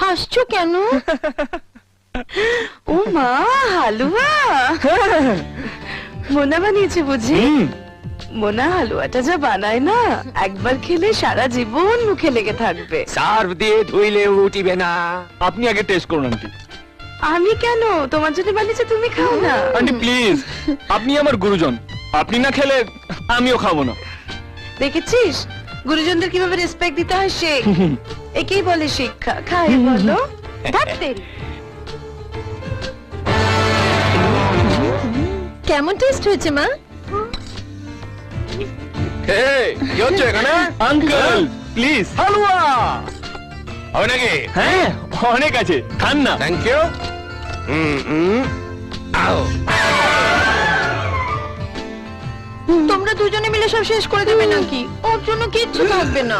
হাসছো কেন? ও মা, হালুয়া মোনা বানিয়েছে বুঝি? মোনা হালুয়াটা যা বানায় না, একবার খেলে সারা জীবন মুখে লেগে থাকবে। সার্ভ দিয়ে ধুইলে উঠিবে না। আপনি আগে টেস্ট করুন আন্টি। আমি কেন? তোমার জন্য বানিয়েছে, তুমি খাও না। আন্টি প্লিজ, আপনি আমার গুরুজন, আপনি না খেলে আমিও খাবো না। দেখেছিস গুরুজনদের কিভাবে রেসপেক্ট দিতে হয়, শেখ। একেই বলে শিক্ষা। খাই বলো। কেমন টেস্ট হয়েছে মা? কি হচ্ছে এখানে? আঙ্কেল প্লিজ হালুয়া হবে নাকি? হ্যাঁ অনেক আছে, খান না। Thank you. তোমরা দুজনে মিলে সব শেষ করে দেবে নাকি? ওর জন্য কিচ্ছু থাকবে না।